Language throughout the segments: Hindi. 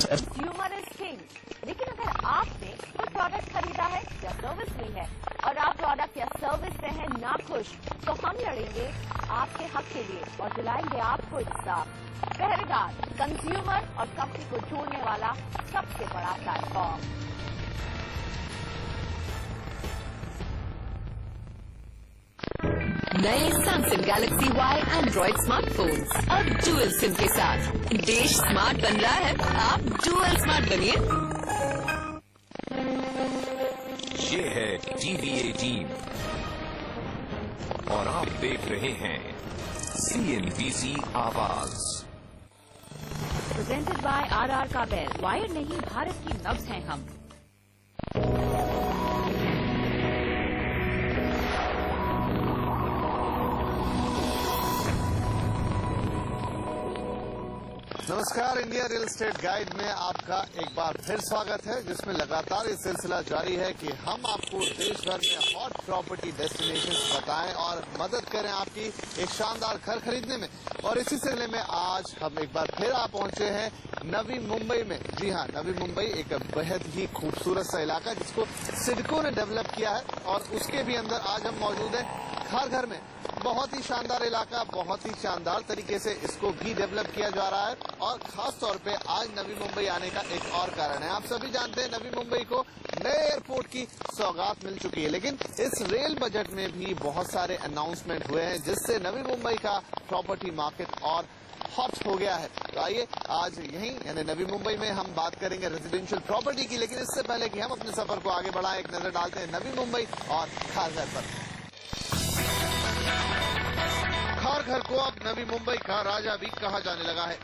Consumer is king. लेकिन अगर आपने कोई प्रोडक्ट खरीदा है या सर्विस ली है और आप प्रोडक्ट या सर्विस से हैं नाखुश, तो हम लड़ेंगे आपके हक के लिए और दिलाएंगे आपको इंसाफ। पहरेदार, कंज्यूमर और कंपनी को जोड़ने वाला सबसे बड़ा प्लेटफॉर्म। नए Samsung Galaxy Y Android smartphones अब डुअल सिम के साथ। देश स्मार्ट बन रहा है, आप डुअल स्मार्ट बनिए। ये है टीवीए टीम और आप देख रहे हैं CNBC आवाज। प्रेजेंटेड बाय RR का बैल। वायर नहीं, भारत की नब्ज हैं हम। नमस्कार, इंडिया रियल एस्टेट गाइड में आपका एक बार फिर स्वागत है, जिसमें लगातार ये सिलसिला जारी है कि हम आपको देश भर में हॉट प्रॉपर्टी डेस्टिनेशंस बताएं और मदद करें आपकी एक शानदार घर खरीदने में। और इसी सिलसिले में आज हम एक बार फिर आ पहुंचे हैं नवी मुंबई में। जी हाँ, नवी मुंबई एक बेहद ही खूबसूरत सा इलाका जिसको सिडको ने डेवलप किया है और उसके भी अंदर आज हम मौजूद हैं घर में। बहुत ही शानदार इलाका, बहुत ही शानदार तरीके से इसको भी डेवलप किया जा रहा है और खास तौर पे आज नवी मुंबई आने का एक और कारण है। आप सभी जानते हैं नवी मुंबई को नए एयरपोर्ट की सौगात मिल चुकी है, लेकिन इस रेल बजट में भी बहुत सारे अनाउंसमेंट हुए हैं जिससे नवी मुंबई का प्रॉपर्टी मार्केट और हॉट हो गया है। तो आइए आज यहीं यानी नवी मुंबई में हम बात करेंगे रेजिडेंशियल प्रॉपर्टी की, लेकिन इससे पहले कि हम अपने सफर को आगे बढ़ाएं, एक नजर डालते हैं नवी मुंबई और खारघर पर। खारघर को अब नवी मुंबई का राजा भी कहा जाने लगा है।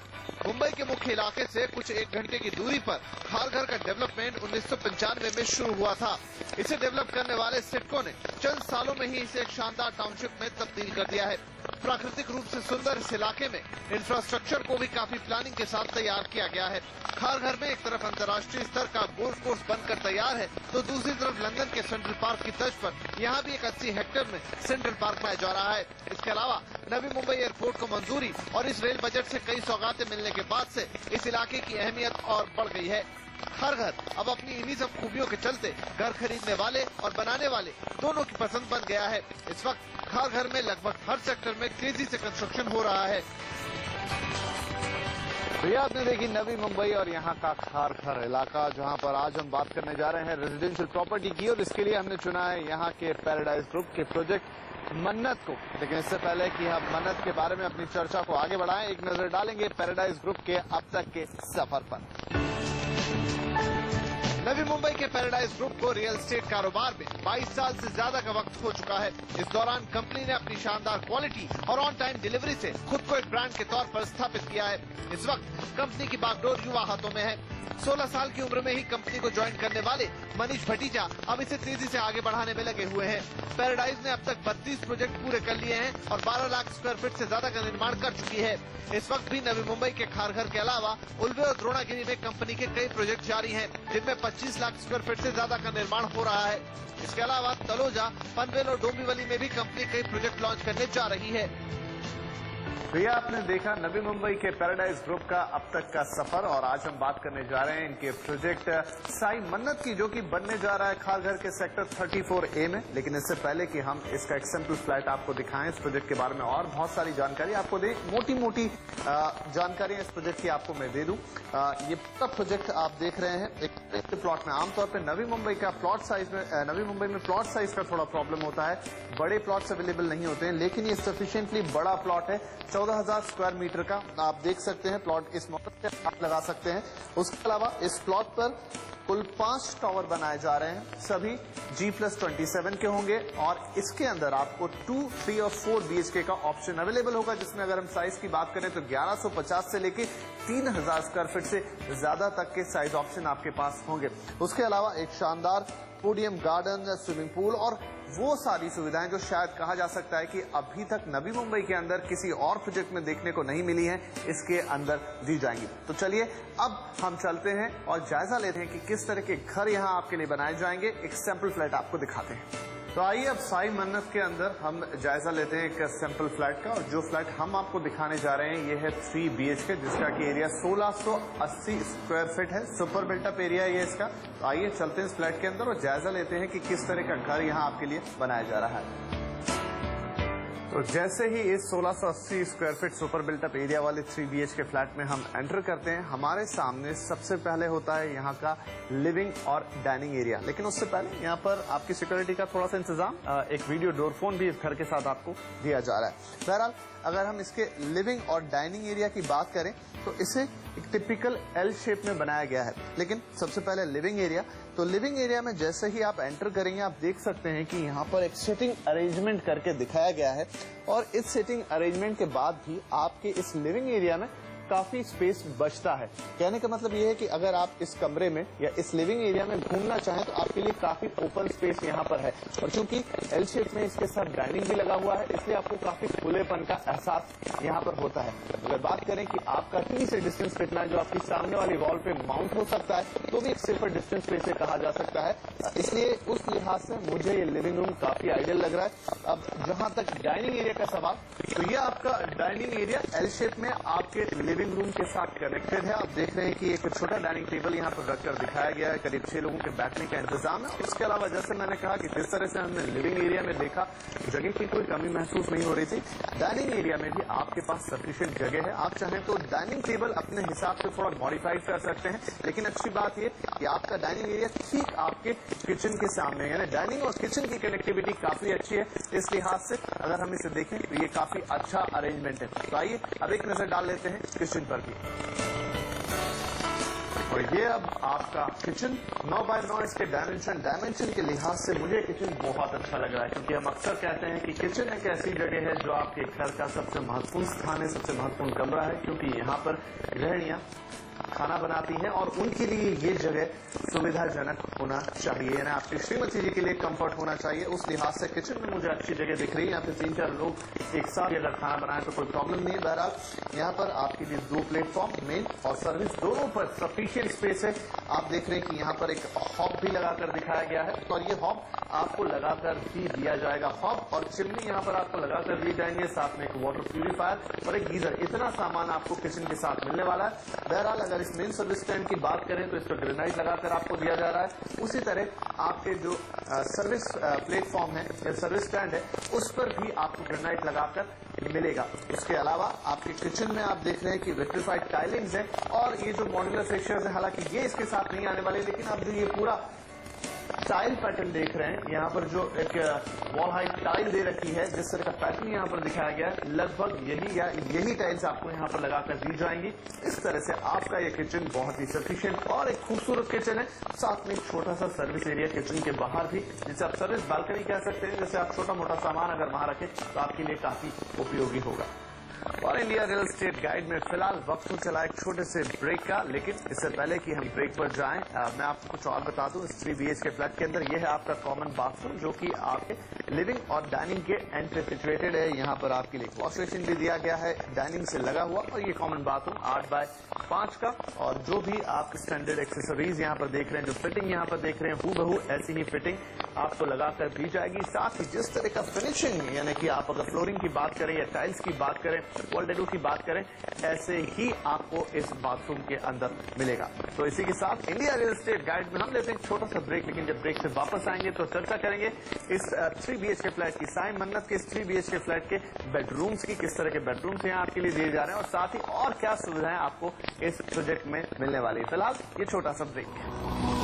मुंबई के मुख्य इलाके से कुछ 1 घंटे की दूरी पर खारघर का डेवलपमेंट 1995 में शुरू हुआ था। इसे डेवलप करने वाले सिडको ने चंद सालों में ही इसे एक शानदार टाउनशिप में तब्दील कर दिया है। प्राकृतिक रूप से सुंदर इस इलाके में इंफ्रास्ट्रक्चर को भी काफी प्लानिंग के साथ तैयार किया गया है। खारघर में एक तरफ अंतर्राष्ट्रीय स्तर का गोल्फ कोर्स बनकर तैयार है, तो दूसरी तरफ लंदन के सेंट्रल पार्क की तर्ज पर यहाँ भी एक 80 हेक्टेयर में सेंट्रल पार्क बनाया जा रहा है। इसके अलावा नवी मुंबई एयरपोर्ट को मंजूरी और इस रेल बजट से कई सौगातें मिलने के बाद से इस इलाके की अहमियत और बढ़ गई है। खारघर अब अपनी इन्हीं सब खूबियों के चलते घर खरीदने वाले और बनाने वाले दोनों की पसंद बन गया है। इस वक्त खारघर में लगभग हर सेक्टर में तेजी से कंस्ट्रक्शन हो रहा है। भैया आपने देखी नवी मुंबई और यहाँ का खारघर इलाका, जहाँ पर आज हम बात करने जा रहे हैं रेजिडेंशियल प्रॉपर्टी की, और इसके लिए हमने चुना है यहाँ के पैराडाइज ग्रुप के प्रोजेक्ट मन्नत को। लेकिन इससे पहले कि हम मन्नत के बारे में अपनी चर्चा को आगे बढ़ाएं, एक नजर डालेंगे पैराडाइज ग्रुप के अब तक के सफर पर। नवी मुंबई के पैराडाइज ग्रुप को रियल एस्टेट कारोबार में 22 साल से ज्यादा का वक्त हो चुका है। इस दौरान कंपनी ने अपनी शानदार क्वालिटी और ऑन टाइम डिलीवरी से खुद को एक ब्रांड के तौर पर स्थापित किया है। इस वक्त कंपनी की बागडोर युवा हाथों में है। 16 साल की उम्र में ही कंपनी को ज्वाइन करने वाले मनीष भटीजा अब इसे तेजी से आगे बढ़ाने में लगे हुए हैं। पैराडाइज ने अब तक 32 प्रोजेक्ट पूरे कर लिए हैं और 12 लाख स्क्वायर फीट से ज्यादा का निर्माण कर चुकी है। इस वक्त भी नवी मुंबई के खारघर के अलावा उल्वे और द्रोणागिरी में कंपनी के कई प्रोजेक्ट जारी हैं, जिनमें 25 लाख स्क्वायर फीट से ज्यादा का निर्माण हो रहा है। इसके अलावा तलोजा, पनवेल और डोंबिवली में भी कंपनी कई प्रोजेक्ट लॉन्च करने जा रही है। भैया आपने देखा नवी मुंबई के पैराडाइज ग्रुप का अब तक का सफर, और आज हम बात करने जा रहे हैं इनके प्रोजेक्ट साई मन्नत की, जो कि बनने जा रहा है खारघर के सेक्टर 34A में। लेकिन इससे पहले कि हम इसका एक सिंपल फ्लैट आपको दिखाएं, इस प्रोजेक्ट के बारे में और बहुत सारी जानकारी आपको दें, मोटी मोटी जानकारी इस प्रोजेक्ट की आपको मैं दे दूं। ये पूरा प्रोजेक्ट आप देख रहे हैं एक प्लॉट में। आमतौर पर नवी मुंबई का प्लॉट साइज में नवी मुंबई में प्लॉट साइज का थोड़ा प्रॉब्लम होता है, बड़े प्लॉट्स अवेलेबल नहीं होते हैं, लेकिन ये सफिशिएंटली बड़ा प्लॉट है। 14,000 स्क्वायर मीटर का आप देख सकते हैं प्लॉट, इस मौके पे आप लगा सकते हैं। उसके अलावा इस प्लॉट पर कुल 5 टावर बनाए जा रहे हैं, सभी G+27 के होंगे और इसके अंदर आपको 2, 3 और 4 BHK का ऑप्शन अवेलेबल होगा, जिसमें अगर हम साइज की बात करें तो 1150 से लेके 3000 स्क्वायर फीट से ज्यादा तक के साइज ऑप्शन आपके पास होंगे। उसके अलावा एक शानदार पोडियम गार्डन, स्विमिंग पूल और वो सारी सुविधाएं जो शायद कहा जा सकता है कि अभी तक नवी मुंबई के अंदर किसी और प्रोजेक्ट में देखने को नहीं मिली हैं, इसके अंदर दी जाएंगी। तो चलिए अब हम चलते हैं और जायजा लेते हैं कि किस तरह के घर यहां आपके लिए बनाए जाएंगे। एक सैंपल फ्लैट आपको दिखाते हैं। तो आइए अब साई मन्नत के अंदर हम जायजा लेते हैं एक सिंपल फ्लैट का। और जो फ्लैट हम आपको दिखाने जा रहे हैं ये है 3 BHK, जिसका कि एरिया 1680 स्क्वायर फीट है। सुपर बिल्टअप एरिया है ये इसका। तो आइए चलते हैं इस फ्लैट के अंदर और जायजा लेते हैं कि किस तरह का घर यहाँ आपके लिए बनाया जा रहा है। तो जैसे ही इस 1680 square feet super built up area वाले 3 BHK फ्लैट में हम एंटर करते हैं, हमारे सामने सबसे पहले होता है यहाँ का लिविंग और डाइनिंग एरिया। लेकिन उससे पहले यहाँ पर आपकी सिक्योरिटी का थोड़ा सा इंतजाम, एक वीडियो डोर फोन भी इस घर के साथ आपको दिया जा रहा है। बहरहाल अगर हम इसके लिविंग और डाइनिंग एरिया की बात करें तो इसे एक टिपिकल एल शेप में बनाया गया है। लेकिन सबसे पहले लिविंग एरिया, तो लिविंग एरिया में जैसे ही आप एंटर करेंगे आप देख सकते हैं कि यहाँ पर एक सिटिंग अरेंजमेंट करके दिखाया गया है। और इस सिटिंग अरेंजमेंट के बाद भी आपके इस लिविंग एरिया में काफी स्पेस बचता है। कहने का मतलब ये है कि अगर आप इस कमरे में या इस लिविंग एरिया में घूमना चाहें तो आपके लिए काफी ओपन स्पेस यहाँ पर है। और चूंकि एल शेप में इसके साथ डाइनिंग भी लगा हुआ है, इसलिए आपको काफी खुलेपन का एहसास यहाँ पर होता है। अगर बात करें कि आपका टीवी से डिस्टेंस कितना है जो आपकी सामने वाली वॉल पे माउंट हो सकता है, तो भी एक सेफर डिस्टेंस पे इसे कहा जा सकता है। इसलिए उस लिहाज से मुझे ये लिविंग रूम काफी आइडियल लग रहा है। अब जहां तक डाइनिंग एरिया का सवाल, तो ये आपका डाइनिंग एरिया एल शेप में आपके लिविंग रूम के साथ कनेक्टेड है। आप देख रहे हैं कि एक छोटा डाइनिंग टेबल यहाँ पर रखकर दिखाया गया है। करीब 6 लोगों के बैठने का इंतजाम है। उसके अलावा जैसे मैंने कहा कि जिस तरह से हमने लिविंग एरिया में देखा, जगह की कोई कमी महसूस नहीं हो रही थी। डाइनिंग एरिया में भी आपके पास सफिशिएंट जगह है। आप चाहें तो डाइनिंग टेबल अपने हिसाब से थोड़ा मॉडिफाइड कर सकते हैं। लेकिन अच्छी बात यह कि आपका डाइनिंग एरिया ठीक आपके किचन के सामने है, यानी डाइनिंग और किचन की कनेक्टिविटी काफी अच्छी है। इस लिहाज से अगर हम इसे देखें तो ये काफी अच्छा अरेंजमेंट है। तो आइए अब एक नजर डाल लेते हैं किचन पर भी। और ये अब आपका किचन 9 बाय 9 इसके डायमेंशन के लिहाज से मुझे किचन बहुत अच्छा लग रहा है। क्योंकि हम अक्सर कहते हैं कि किचन एक ऐसी जगह है जो आपके घर का सबसे महत्वपूर्ण स्थान है, सबसे महत्वपूर्ण कमरा है। क्योंकि यहाँ पर गृहिणियां खाना बनाती हैं और उनके लिए ये जगह सुविधाजनक होना चाहिए, यानी आपकी श्रीमती जी के लिए कंफर्ट होना चाहिए। उस लिहाज से किचन में मुझे अच्छी जगह दिख रही है। यहाँ पे 3-4 लोग एक साथ अगर खाना बनाए तो कोई प्रॉब्लम नहीं है। बहरहाल यहाँ पर आपके लिए 2 प्लेटफॉर्म, मेन और सर्विस, दोनों पर सफिशिएंट स्पेस है। आप देख रहे हैं कि यहाँ पर एक हॉब भी लगाकर दिखाया गया है। और ये हॉब आपको लगाकर भी दिया जाएगा। हॉब और चिमनी यहाँ पर आपको लगाकर दी जाएंगे, साथ में एक वाटर प्यूरिफायर और एक गीजर। इतना सामान आपको किचन के साथ मिलने वाला है। बहरहाल अगर इस मेन सर्विस स्टैंड की बात करें तो इस पर ग्रेनाइट लगाकर आपको दिया जा रहा है। उसी तरह आपके जो सर्विस प्लेटफॉर्म है या सर्विस स्टैंड है उस पर भी आपको ग्रेनाइट लगाकर मिलेगा। उसके अलावा आपके किचन में आप देख रहे हैं कि विट्रिफाइड टाइलिंग्स है। और ये जो मॉड्यूलर फिक्चर्स है, हालांकि ये इसके साथ नहीं आने वाले, लेकिन आप जो ये पूरा टाइल पैटर्न देख रहे हैं, यहाँ पर जो एक वॉल हाइट टाइल दे रखी है, जिस तरह का पैटर्न यहाँ पर दिखाया गया है, लगभग यही टाइल्स आपको यहाँ पर लगाकर दी जाएंगी। इस तरह से आपका ये किचन बहुत ही सफिशिएंट और एक खूबसूरत किचन है। साथ में एक छोटा सा सर्विस एरिया किचन के बाहर भी, जिसे आप सर्विस बालकनी कह सकते हैं। जैसे आप छोटा मोटा सामान अगर वहां रखें तो आपके लिए काफी उपयोगी होगा। और इंडिया रियल एस्टेट गाइड में फिलहाल वक्त हो चला एक छोटे से ब्रेक का। लेकिन इससे पहले कि हम ब्रेक पर जाएं, मैं आपको कुछ और बता दूं। इस 3 BHK फ्लैट के अंदर यह है आपका कॉमन बाथरूम, जो कि आपके लिविंग और डाइनिंग के एंड पे सिचुएटेड है। यहाँ पर आपके लिए वॉश बेसिन भी दिया गया है डाइनिंग से लगा हुआ। और ये कॉमन बाथरूम 8 बाय 5 का। और जो भी आप स्टैंडर्ड एक्सेसरीज यहाँ पर देख रहे हैं, जो फिटिंग यहाँ पर देख रहे हैं, हूबहू ऐसी ही फिटिंग आपको लगाकर दी जाएगी। साथ ही जिस तरह का फिनिशिंग, यानी कि आप अगर फ्लोरिंग की बात करें या टाइल्स की बात करें, वॉल डेको की बात करें, ऐसे ही आपको इस बाथरूम के अंदर मिलेगा। तो इसी के साथ इंडिया रियल एस्टेट गाइड में हम लेते हैं छोटा सा ब्रेक। लेकिन जब ब्रेक से वापस आएंगे तो चर्चा करेंगे इस 3 BHK फ्लैट की, साई मन्नत के इस 3 BHK फ्लैट के बेडरूम्स की, किस तरह के बेडरूम्स यहाँ आपके लिए दिए जा रहे हैं और साथ ही और क्या सुविधाएं आपको इस प्रोजेक्ट में मिलने वाली है। फिलहाल ये छोटा सा ब्रेक।